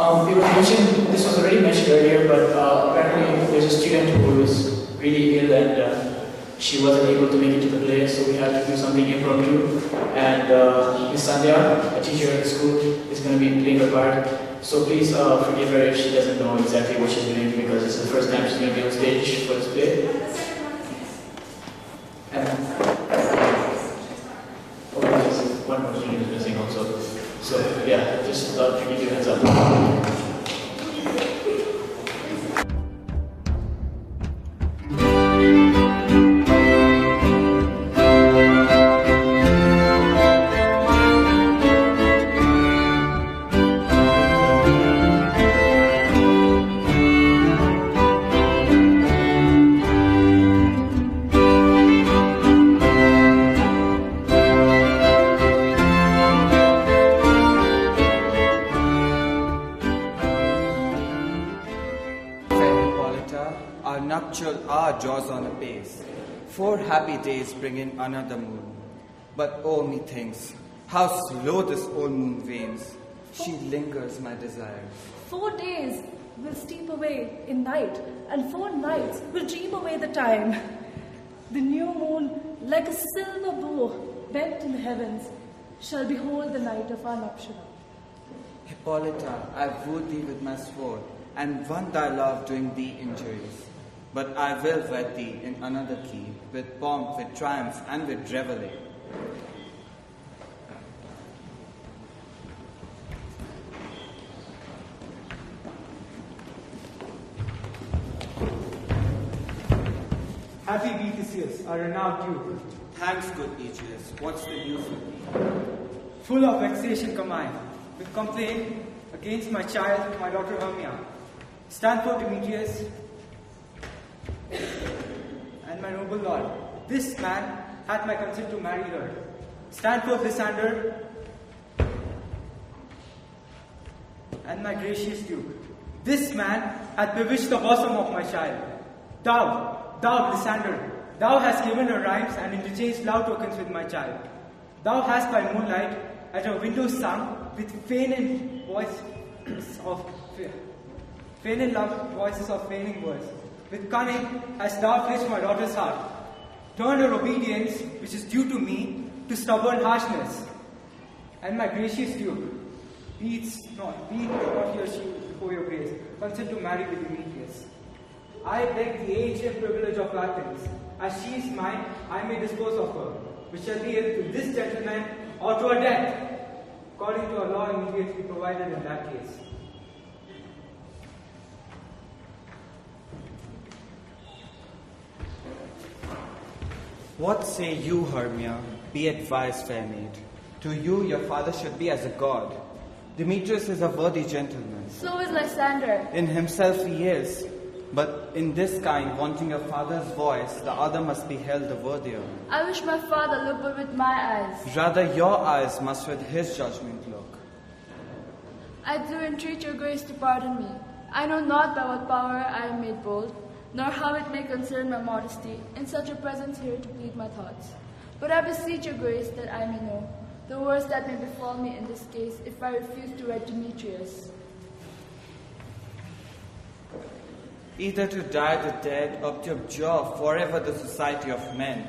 It was mentioned, this was already mentioned earlier, but apparently there's a student who is really ill and she wasn't able to make it to the play, so we had to do something impromptu. And Miss Sandhya, a teacher at the school, is going to be playing her part. So please forgive her if she doesn't know exactly what she's doing, because it's the first time she's going to be on stage for this play. And there's one more student is missing also. So yeah, just to give you a heads up. Our jaws on apace. 4 happy days bring in another moon. But oh, methinks, how slow this old moon wanes. She lingers my desires. 4 days will steep away in night, and 4 nights will dream away the time. The new moon, like a silver bow bent in the heavens, shall behold the night of our nuptial. Hippolyta, I wooed thee with my sword, and won thy love doing thee injuries. But I will wed thee in another key, with pomp, with triumph, and with revelry. Happy be Theseus, our renowned youth. Thanks, good Aegeus. What's the news with thee? Full of vexation come I, with complaint against my child, my daughter Hermia. Stand for Demetrius, and my noble lord, this man hath my consent to marry her. Stand forth, Lysander, and my gracious duke. This man hath bewitched the bosom of my child. Thou, Lysander, thou hast given her rhymes and interchanged love tokens with my child. Thou hast by moonlight at her window sung with feigned voices of feigning words. With cunning hast thou fetched my daughter's heart. Turn her obedience, which is due to me, to stubborn harshness. And my gracious duke, be it not he or she before your grace, consent to marry with Demetrius. I beg the age and privilege of Athens. As she is mine, I may dispose of her, which shall be either to this gentleman or to a death, according to a law immediately provided in that case. What say you, Hermia? Be advised, fair maid. To you, your father should be as a god. Demetrius is a worthy gentleman. So is Lysander. In himself he is, but in this kind, wanting your father's voice, the other must be held the worthier. I wish my father looked but with my eyes. Rather, your eyes must with his judgment look. I do entreat your grace to pardon me. I know not by what power I am made bold, nor how it may concern my modesty, in such a presence here to plead my thoughts. But I beseech your grace that I may know the worst that may befall me in this case if I refuse to wed Demetrius. Either to die the dead or to abjure forever the society of men.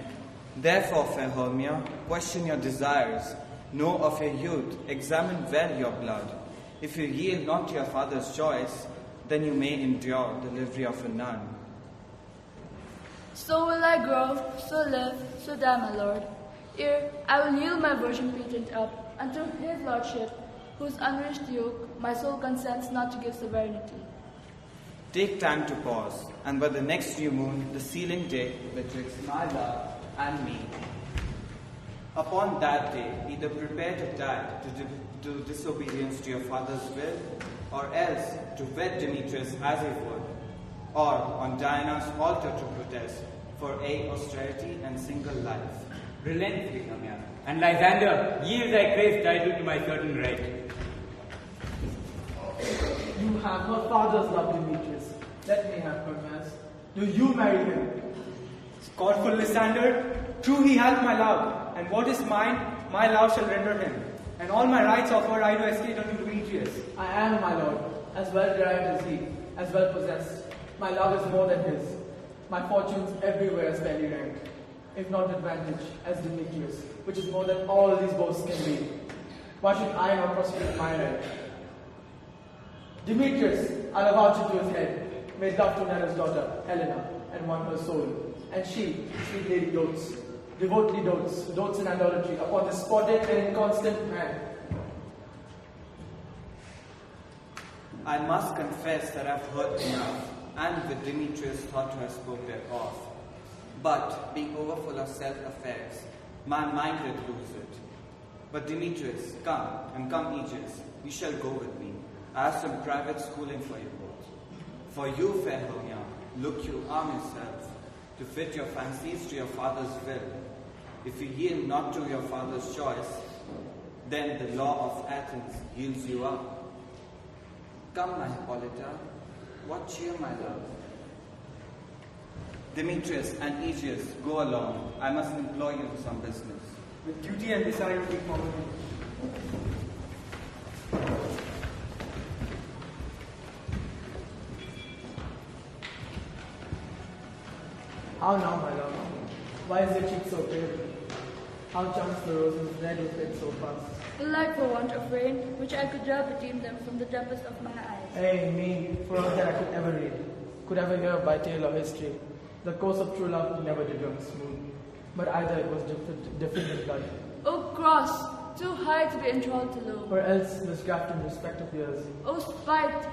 Therefore, fair Hermia, question your desires, know of your youth, examine well your blood. If you yield not to your father's choice, then you may endure the livery of a nun. So will I grow, so live, so die, my lord. Ere I will yield my virgin patent up unto his lordship, whose unwished yoke my soul consents not to give sovereignty. Take time to pause, and by the next new moon, the sealing day betwixt my love and me. Upon that day, either prepare to die to do disobedience to your father's will, or else to wed Demetrius as he would, or on Diana's altar to protest for austerity and single life. Relent, Hermia, and Lysander, yield thy grace title to my certain right. You have her father's love, Demetrius. Let me have Hermes. Do you marry him? Scornful Lysander, true he hath my love, and what is mine, my love shall render him. And all my rights of her I do estate unto Demetrius. I am, my lord. as well derived as he, as well possessed. My love is more than his. My fortunes everywhere is fairly ranked, if not advantage, as Demetrius, which is more than all these boasts can be. Why should I not prosecute my right? Demetrius, I'll avouch it to his head, made love to Nero's daughter, Helena, and won her soul. And she, sweet lady, devotedly dotes in idolatry upon this spotted and inconstant man. I must confess that I've heard enough, and with Demetrius thought to have spoke thereof. But, being overfull of self-affairs, my mind did lose it. But Demetrius, come, and come Aegis, you shall go with me. I have some private schooling for you both. For you, fair Hermia, look you arm yourself, to fit your fancies to your father's will. If you yield not to your father's choice, then the law of Athens yields you up. Come, my Hippolyta, what cheer, my love? Demetrius and Aegeus, go along. I must employ you to some business. With duty and desire to be followed. How now, my love? Why is your cheek so pale? How chance the roses red with it so fast? The light for want of rain, which I could well redeem them from the tempest of my eyes. Hey, me, for all that I could ever read, could ever hear by tale or history, the course of true love never did run smooth, but either it was different in blood, O cross, too high to be enthralled to low. or else misgraft in respect of years, O spite,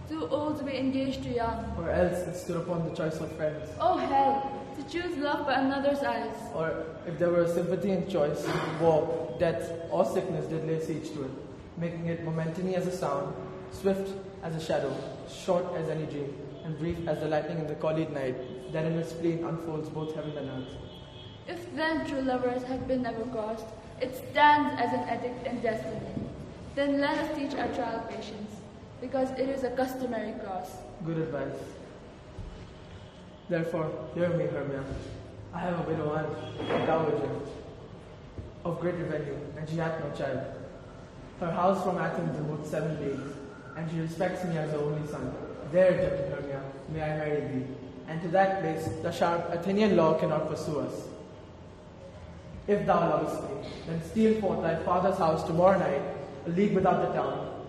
too old to be engaged to young. or else it stood upon the choice of friends, O hell, to choose love by another's eyes. or if there were sympathy in choice, war, death, or sickness did lay siege to it, making it momentary as a sound, swift as a shadow, short as any dream, and brief as the lightning in the collied night, that in its spleen unfolds both heaven and earth. If then true lovers have been never crossed, it stands as an edict in destiny. Then let us teach our child patience, because it is a customary cross. Good advice. Therefore, hear me, Hermia. I have a widow aunt, a dowager, of great revenue, and she hath no child. Her house from Athens removes 7 leagues, and she respects me as her only son. There, gentle Hermia, may I marry thee, and to that place the sharp Athenian law cannot pursue us. If thou lovest me, then steal forth thy father's house tomorrow night, a league without the town.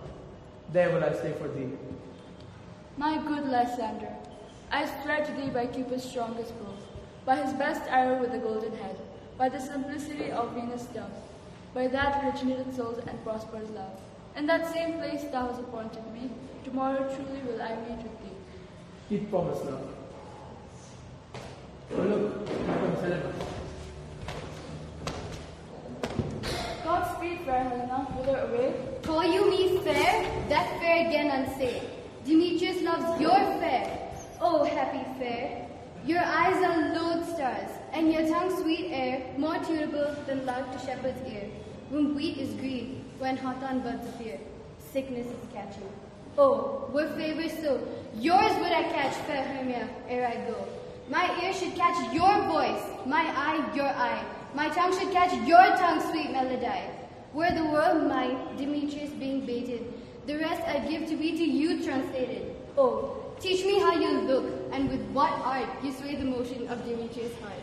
There will I stay for thee. My good Lysander, I swear to thee by Cupid's strongest bow, by his best arrow with the golden head, by the simplicity of Venus' dove, by that which knitted souls and prospers love. In that same place thou hast appointed me, tomorrow truly will I meet with thee. Keep promise, love. Oh look, here comes Helena. Godspeed, fair Helena, whither away? Call you me fair? That fair again unsay. Demetrius loves your fair. Oh, happy fair. Your eyes are lodestars, and your tongue sweet air, more tunable than loud to shepherd's ear. When wheat is green, when hawthorn buds appear, sickness is catching. Oh, were favor so, yours would I catch, fair Hermia, ere I go. My ear should catch your voice, my eye your eye. My tongue should catch your tongue, sweet melody. Were the world mine, Demetrius being baited, the rest I'd give to be to you translated. Oh, teach me how you look, and with what art you sway the motion of Demetrius' heart.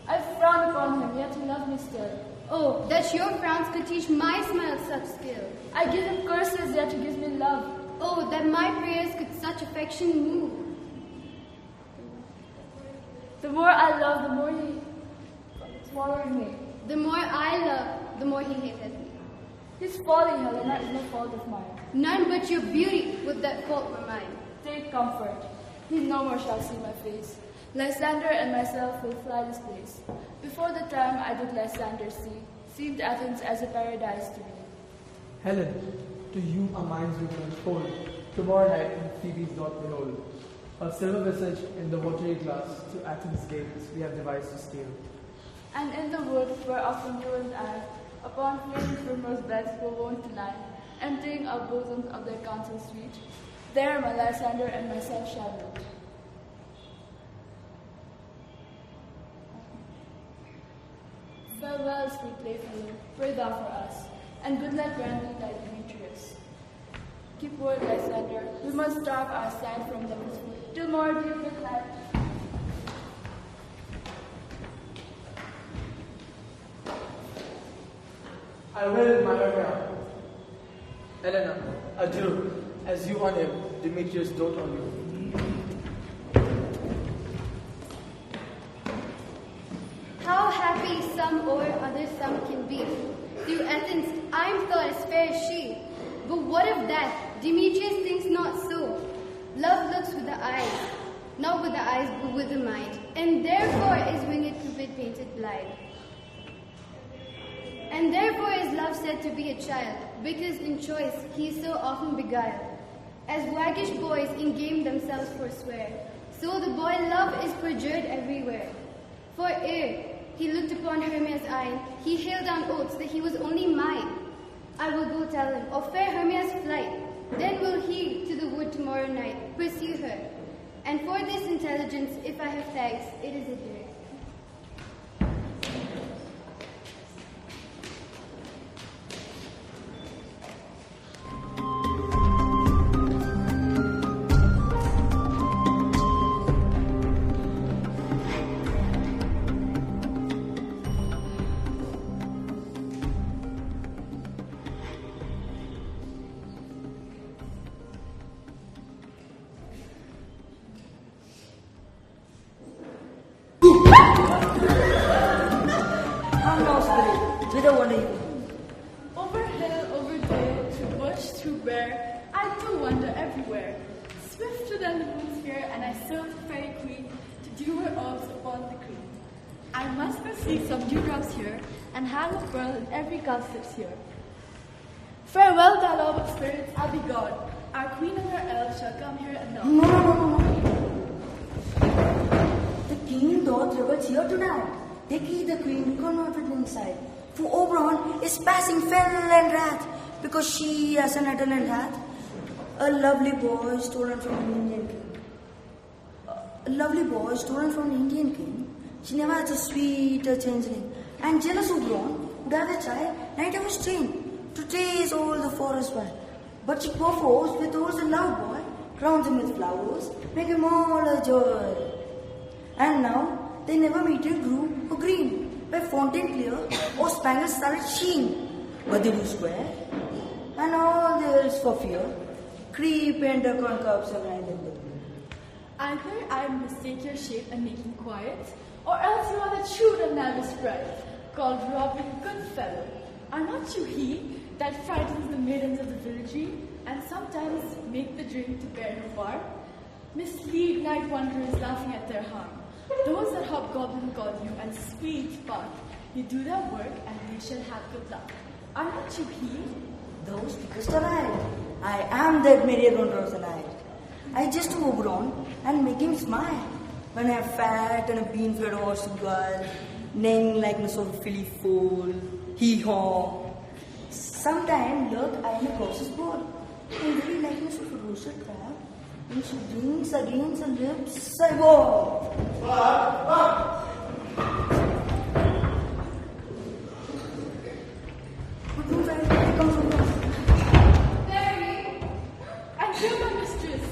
I frown upon him, yet he loves me still. Oh, that your frowns could teach my smile such skill. I give him curses, yet he gives me love. Oh, that my prayers could such affection move. The more I love, the more he swallows me. The more I love, the more he hateth me. His folly, Helena, is no fault of mine. None but your beauty would that fault were mine. Take comfort. He no more shall see my face. Lysander and myself will fly this place. Before the time I did Lysander see, seemed Athens as a paradise to me. Helen, to you our minds will unfold. Tomorrow night when Phoebe's doth behold. Her silver visage in the watery glass to Athens' gates we have devised to steal. And in the wood where often you and I, upon flaming primrose beds were wont to lie, emptying our bosoms of their counsel sweet, there my Lysander and myself shall live. Farewell, sweet playfellow, pray thou for us, and good luck grant thee thy Demetrius. Keep word, Lysander. We must starve our sand from devil's food. Till more, dear good night. I will, my Hermia. Elena, adieu, as you on him, Demetrius dote on you. How happy some or other some can be. Through Athens, I'm thought as fair as she. But what of that? Demetrius thinks not so. Love looks with the eyes, not with the eyes, but with the mind, and therefore is winged cupid painted blind. And therefore is love said to be a child, because in choice he is so often beguiled. As waggish boys in game themselves forswear, so the boy love is perjured everywhere. For ere he looked upon Hermia's eye, he hailed down oaths that he was only mine. I will go tell him of fair Hermia's flight. Then will he to the wood tomorrow night pursue her. And for this intelligence, if I have thanks, it is a dear. Over hill, over dale, through bush, through bear, I do wander everywhere. Swifter than the moon's here, and I serve the fairy queen to dew her orbs upon the green. I must go see some dewdrops here, and hang a pearl in every cowslip's here. Farewell, thou love of spirits, I'll be gone. Our queen and her elves shall come here anon. No. The king doth revels here tonight. Take ye the queen converted inside. For Oberon is passing fell and wrath, because she has an attendant hath a lovely boy stolen from an Indian king. A lovely boy stolen from an Indian king. She never had a sweeter changeling, and jealous Oberon would have a child, night of his chain, to chase all the forest wild. But she perforce withholds the loud boy, crowns him with flowers, make him all a joy. And now they never meet in blue or green, by fountain clear or spangled starlit sheen. But they do square, and all there is for fear, creep and duck on cups and ride in the wind. Either I mistake your shape and make him quiet, or else you are that shrewd and nervous sprite, called Robin Goodfellow. Are not you he that frightens the maidens of the villagery, and sometimes make the drink to bear her far? Mislead night wanderers laughing at their harm. Those that hobgoblin call you and sweet spark, you do their work and they shall have good luck. Are not you he? Thou speakest aright. I am that merry-go-round Rosalite. I jest to Oberon and make him smile. When I am fat and a bean-fed horse girl, neighing likeness of a filly foal, hee-haw. Sometime lurk I in a horse's ball, in very likeness of a roasted crab. When she drinks against her lips, I walk. Good news, I come from her. Mary! And here, my mistress!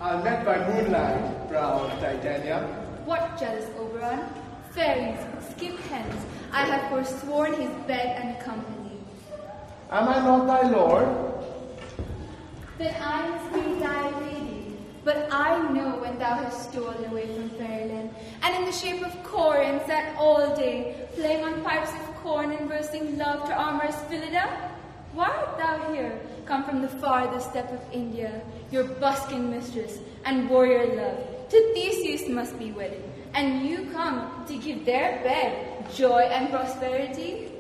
I met by moonlight, proud Titania. What jealous Oberon? Fairies, skip hence. I have forsworn his bed and company. Am I not thy lord? Then I must be thy lady. But I know when thou hast stolen away from fairyland, and in the shape of Corin sat all day, playing on pipes of corn and bursting love to amorous Phillida. Why art thou here, come from the farthest step of India, your buskin mistress and warrior love? To Theseus must be wedded, and you come to give their bed joy and prosperity?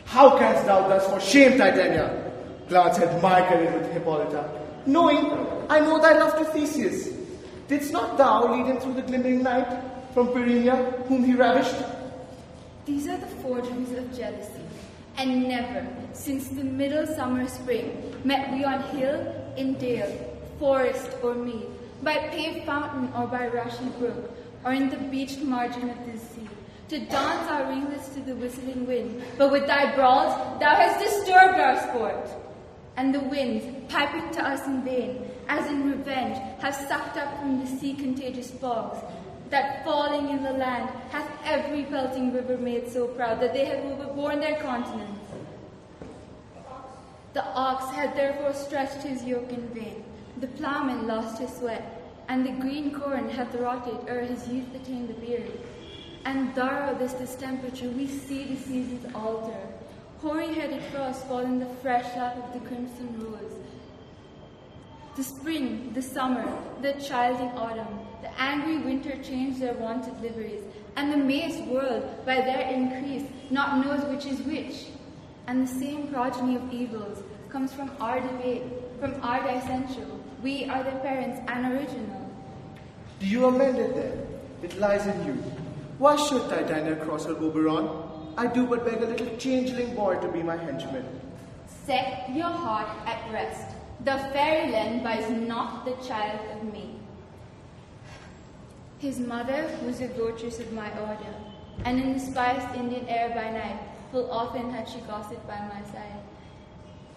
How canst thou thus for shame, Titania? Glance at my career with Hippolyta, knowing I know thy love to Theseus. Didst not thou lead him through the glimmering night from Perennia, whom he ravished? These are the forgeries of jealousy, and never, since the middle summer spring, met we on hill, in dale, forest or mead, by paved fountain or by rushy brook, or in the beached margin of the sea, to dance our ringlets to the whistling wind. But with thy brawls thou hast disturbed our sport. And the winds, piping to us in vain, as in revenge, have sucked up from the sea contagious fogs, that falling in the land hath every pelting river made so proud that they have overborne their continents. The ox had therefore stretched his yoke in vain, the ploughman lost his sweat, and the green corn hath rotted ere his youth attained the beard. And thorough this distemperature we see the seasons alter. Hoary-headed frosts fall in the fresh lap of the crimson rose. The spring, the summer, the childing autumn, the angry winter change their wonted liveries, and the mazed world, by their increase, not knows which is which. And the same progeny of evils comes from our debate, from our dissension. We are the parents and original. Do you amend it then? It lies in you. Why should Titania cross her Oberon? I do but beg a little changeling boy to be my henchman. Set your heart at rest. The fairyland buys not the child of me. His mother was a votress of my order, and in the spiced Indian air by night, full often had she gossiped by my side,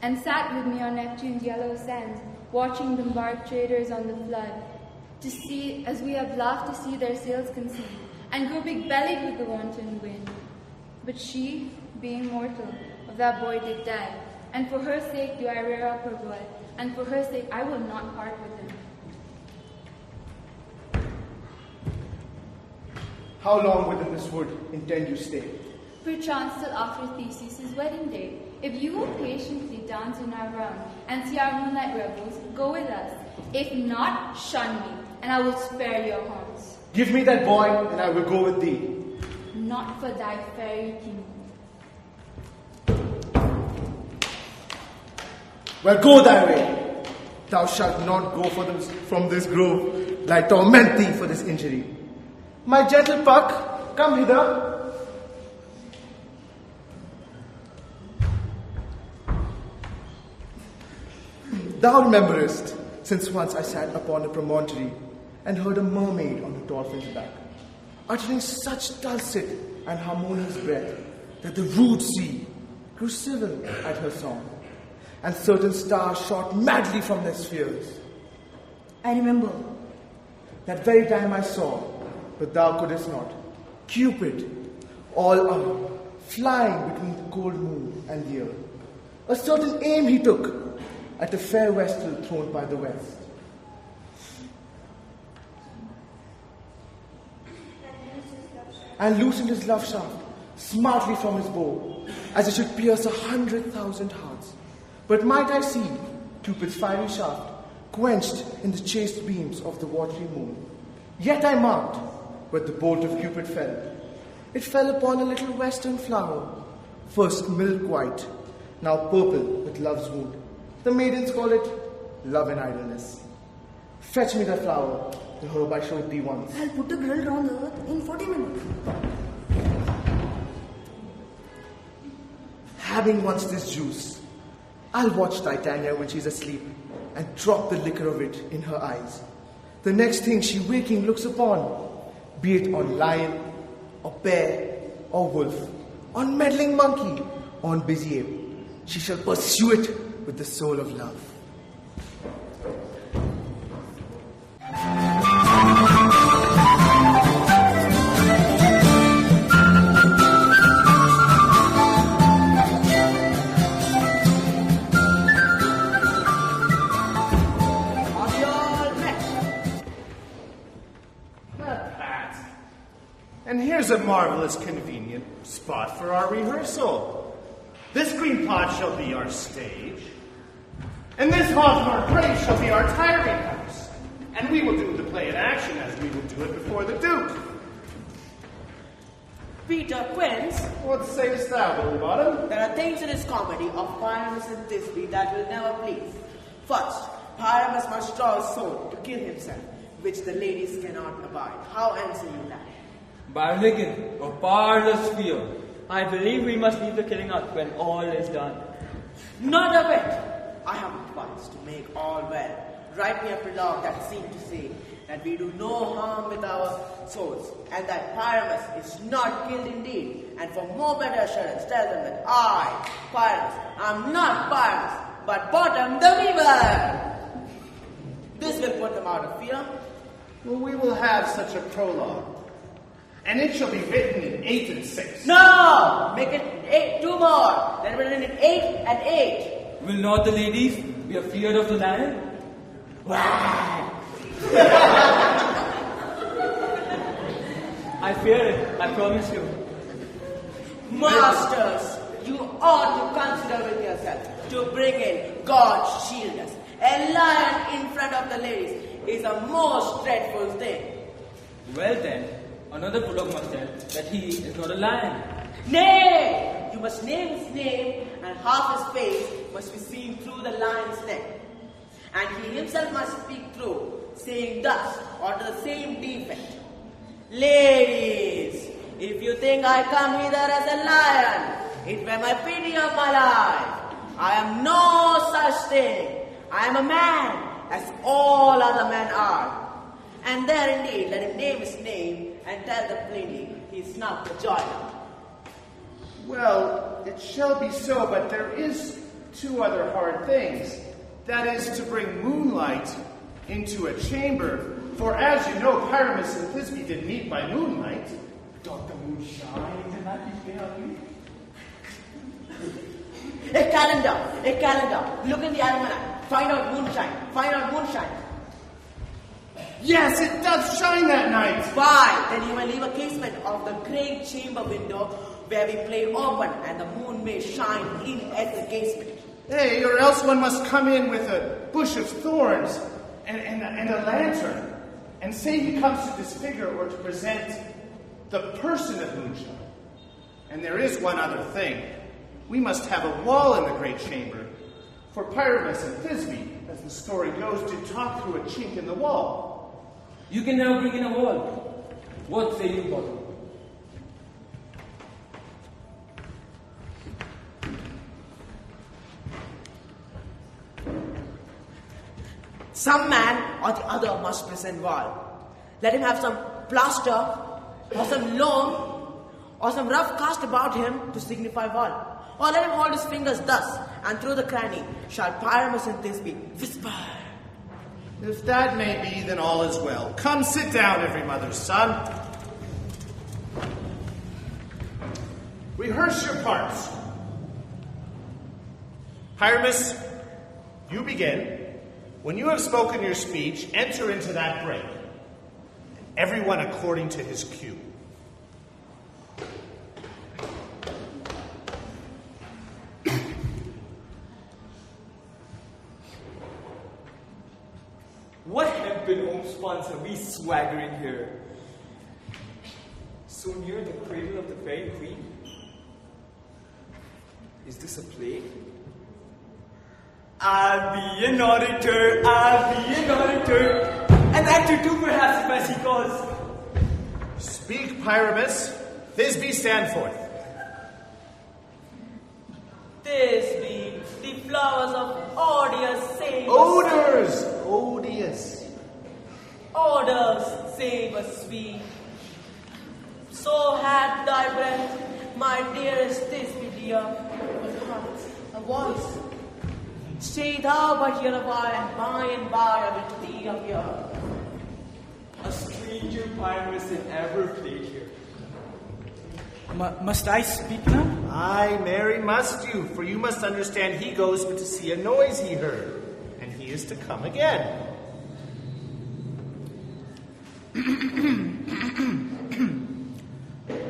and sat with me on Neptune's yellow sands, watching the embarked traders on the flood, to see, as we have laughed to see their sails conceive, and grow big-bellied with the wanton wind. But she, being mortal, of that boy did die, and for her sake do I rear up her boy, and for her sake I will not part with him. How long within this wood intend you stay? Perchance till after Theseus' wedding day. If you will patiently dance in our round and see our moonlight revels, go with us. If not, shun me, and I will spare your haunts. Give me that boy, and I will go with thee. Not for thy fairy kingdom. Well, go thy way. Thou shalt not go from this grove, till I torment thee for this injury. My gentle Puck, come hither. Thou rememberest, since once I sat upon a promontory and heard a mermaid on a dolphin's back, uttering such dulcet and harmonious breath that the rude sea grew civil at her song, and certain stars shot madly from their spheres. I remember. That very time I saw, but thou couldst not, Cupid, all armed, flying between the cold moon and the earth. A certain aim he took at a fair vestal throned by the west. And loosened his love shaft smartly from his bow, as it should pierce 100,000 hearts. But might I see Cupid's fiery shaft quenched in the chaste beams of the watery moon? Yet I marked where the bolt of Cupid fell. It fell upon a little western flower, first milk white, now purple with love's wound. The maidens call it love and idleness. Fetch me that flower, the herb I showed thee once. I'll put a grill round the earth in 40 minutes. Having once this juice, I'll watch Titania when she's asleep and drop the liquor of it in her eyes. The next thing she waking looks upon, be it on lion, or bear, or wolf, on meddling monkey, or on busy ape, she shall pursue it with the soul of love. And here's a marvelous convenient spot for our rehearsal. This green plot shall be our stage, and this hawthorn grave shall be our tiring house. And we will do the play in action as we will do it before the Duke. Peter Quince, What sayest thou, Bottom? there are things in his comedy of Pyramus and Thisbe that will never please. First, Pyramus must draw a sword to kill himself, which the ladies cannot abide. How answer you that? Barligan, or parlous fear. I believe we must leave the killing out when all is done. Not a bit. I have advised to make all well. Write me a prologue that seemed to say that we do no harm with our swords, and that Pyramus is not killed indeed. And for more better assurance, tell them that I, Pyramus, am not Pyramus, but Bottom the Weaver. This will put them out of fear. Well, we will have such a prologue, and it shall be written in 8 and 6. No! Make it 8, 2 more. Then written in 8 and 8. Will not the ladies be afeard of the lion? I fear it, I promise you. Masters, you ought to consider with yourself to bring in God shield us. A lion in front of the ladies is a most dreadful thing. Well then, another prologue must tell that he is not a lion. Nay! You must name his name, and half his face must be seen through the lion's neck. And he himself must speak true, saying thus, or to the same defect. Ladies, if you think I come hither as a lion, it were my pity of my life. I am no such thing. I am a man, as all other men are. And there indeed, let him name his name, and tell them plainly, he is not the joiner. Well, it shall be so, but there is 2 other hard things. That is to bring moonlight into a chamber. For as you know, Pyramus and Thisbe did meet by moonlight. Don't the moon shine tonight, you fair? A calendar. Look in the almanac. Find out moonshine. Yes, it does shine that night. Fine. Then you may leave a casement of the great chamber window where we play open, and the moon may shine in at the casement. Hey, or else one must come in with a bush of thorns and a lantern, and say he comes to disfigure or to present the person of moonshine. And there is one other thing. We must have a wall in the great chamber, for Pyramus and Thisbe, as the story goes, did talk through a chink in the wall. You can now bring in a wall. What say you, Bottom? Some man or the other must present wall. Let him have some plaster, or some loam, or some rough cast about him to signify wall. Or let him hold his fingers thus, and through the cranny shall Pyramus and Thisbe whisper. If that may be, then all is well. Come, sit down, every mother's son. Rehearse your parts. Pyramus, you begin. When you have spoken your speech, enter into that break. Everyone according to his cue. What hempen homespuns are we swaggering here? So near the cradle of the fairy queen? Is this a play? I'll be an auditor, an actor too perhaps if I see cause. Speak, Pyramus. Thisbe, stand forth. Thisbe, the flowers of odious save Odors! Odious. Odors save us sweet. So had thy breath, my dearest Thisbe dear, a heart, a voice. Stay thou but here a while, and by I will to thee appear. A stranger Pyramus in ever played here. Must I speak now? Aye, Mary, must you, for you must understand he goes but to see a noise he heard, and he is to come again.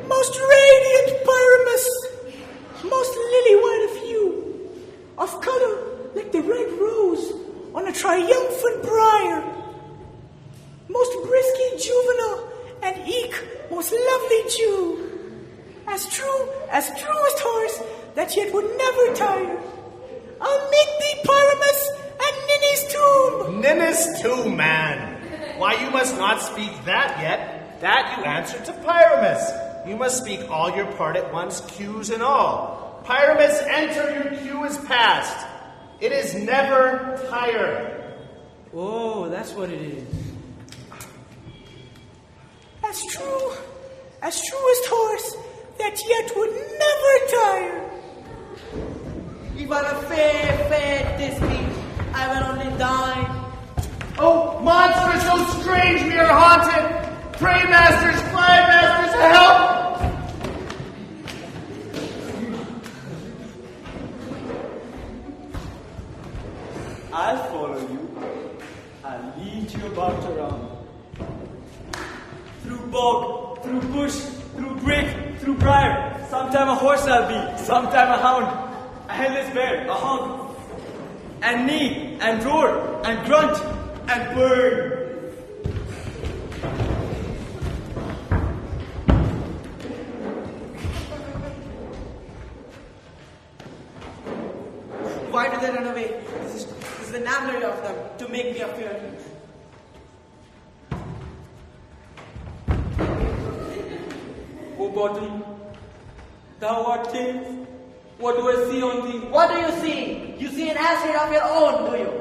Most radiant Pyramus, most lily-white of hue, of color like the red rose on a triumphant briar, most brisky juvenile, and eke most lovely Jew, as true as truest horse that yet would never tire. I'll meet thee, Pyramus, at Ninny's tomb. Ninny's tomb, man. Why, you must not speak that yet. That you answered to Pyramus. You must speak all your part at once, cues and all. Pyramus, enter, your cue is past. It is never tire. Oh, that's what it is. As true as horse, that yet would never tire. If I were fair this be, I will only die. Oh, monster so strange we are haunted! Pray, masters, fly masters, help! I'll follow you. I'll lead you about around. Through bog, through bush, through brake, through briar. Sometime a horse I'll be, sometime a hound. A headless bear, a hog. And neigh, and roar, and grunt, and burn. Why do they run away? This is an ambler of them to make me appear. O bottom, thou art king. What do I see on thee? What do you see? You see an acid of your own, do you?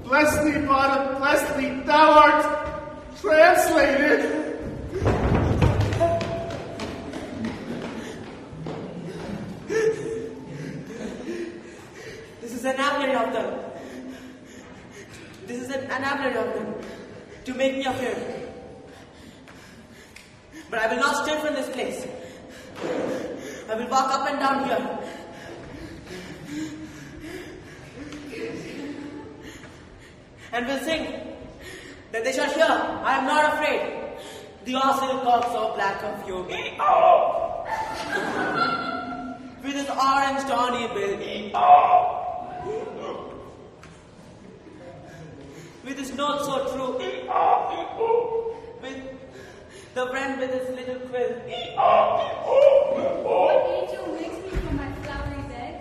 Bless thee, bottom, bless thee, thou art translated. This is an ambler of them. This is an ambler of them to make me appear. But I will not stir from this place. I will walk up and down here. And will sing that they shall hear, I am not afraid. The awesome cock so black of you. With his orange tawny bill. With his note so true. With the friend with his little quill. What angel wakes me from my flowery bed?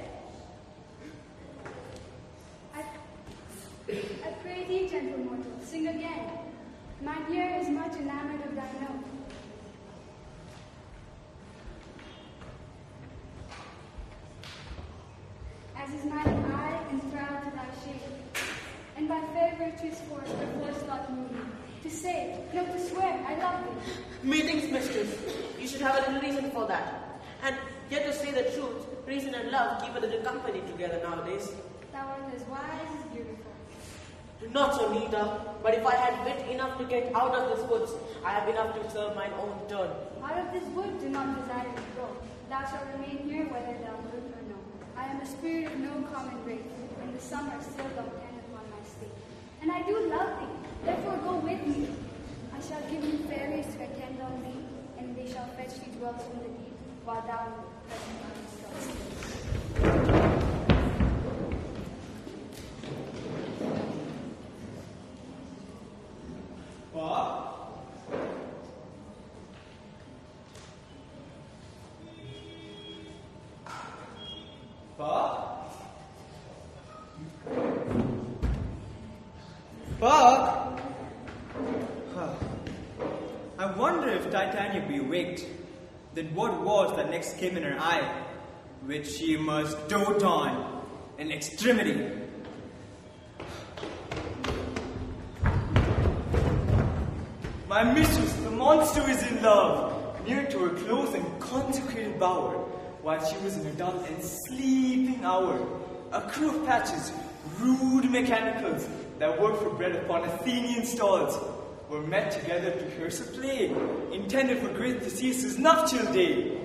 I pray thee, gentle mortal, sing again. My ear is much enamored of thy note. As is mine eye enthralled to thy shape, and by fair virtue's force the force doth move me, to say, no, to swear, I love thee. Methinks, mistress, you should have a little reason for that. And yet to say the truth, reason and love keep a little company together nowadays. Thou art as wise as beautiful. Not so neither, but if I had wit enough to get out of this woods, I have enough to serve mine own turn. Out of this wood do not desire to go. Thou shalt remain here whether thou wilt or no. I am a spirit of no common race, and the summer still doth tend upon my state. And I do love thee, therefore go with me. I shall give you fairies to attend on thee, and they shall fetch thee dwells from the deep, while thou present on the stars. Buck? I wonder if Titania be waked, then what was that next came in her eye, which she must dote on in extremity? My mistress, the monster, is in love, near to her close and consecrated bower, while she was in her dull and sleeping hour. A crew of patches, rude mechanicals, that worked for bread upon Athenian stalls, were met together to curse a play, intended for great Theseus' nuptial day.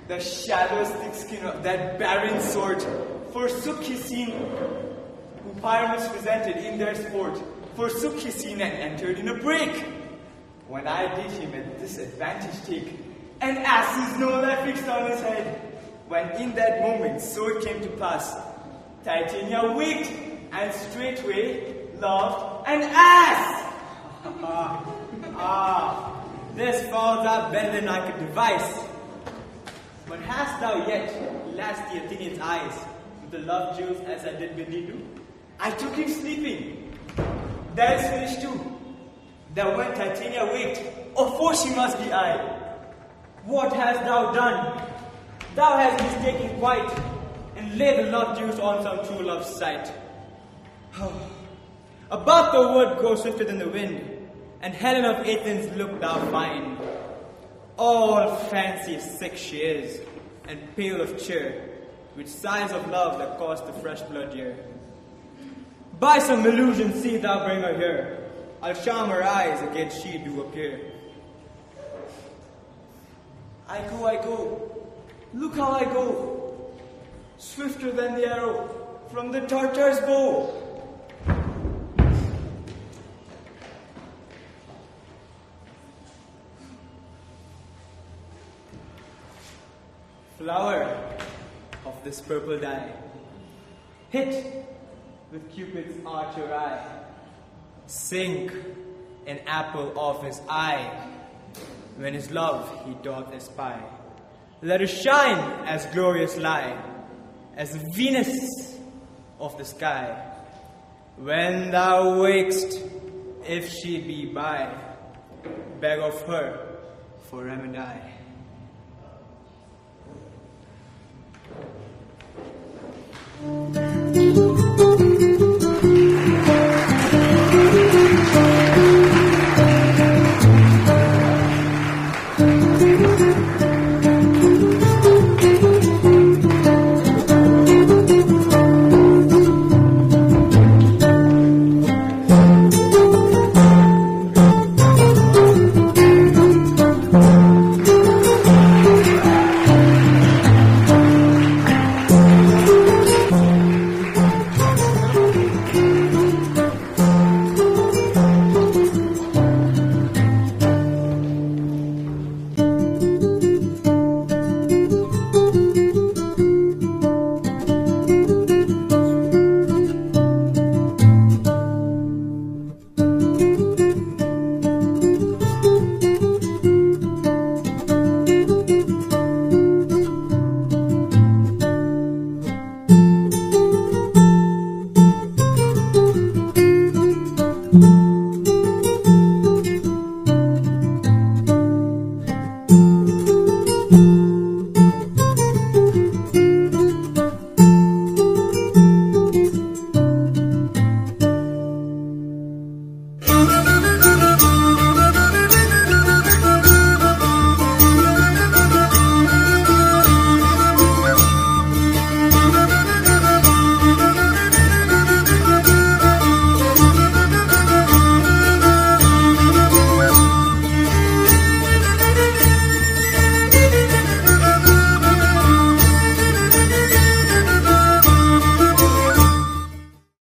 The shadow's thick skin of that barren sort forsook his scene, who Pyramus presented in their sport, forsook his scene and entered in a break. When I did him at disadvantage take, an ass's nose I fixed on his head. When in that moment so it came to pass, Titania waked and straightway loved an ass. This falls out better than I could devise. But hast thou yet last the Athenian's eyes with the love jewels as I did bid thee do? I took him sleeping. That is finished too. that when Titania waked, of course she must be I. What hast thou done? Thou hast mistaken quite, and laid the love dews on some true love's sight. About the word goes swifter than the wind, and Helen of Athens look thou fine. All fancy sick she is, and pale of cheer, with sighs of love that cost the fresh blood dear. By some illusion see thou bring her here, I'll charm her eyes against she do appear. I go, look how I go, swifter than the arrow from the Tartar's bow. Flower of this purple dye, hit with Cupid's archer eye, sink an apple of his eye, when his love he doth espy. Let her shine as glorious lie, as Venus of the sky. When thou wakest, if she be by, beg of her for remedy. Thank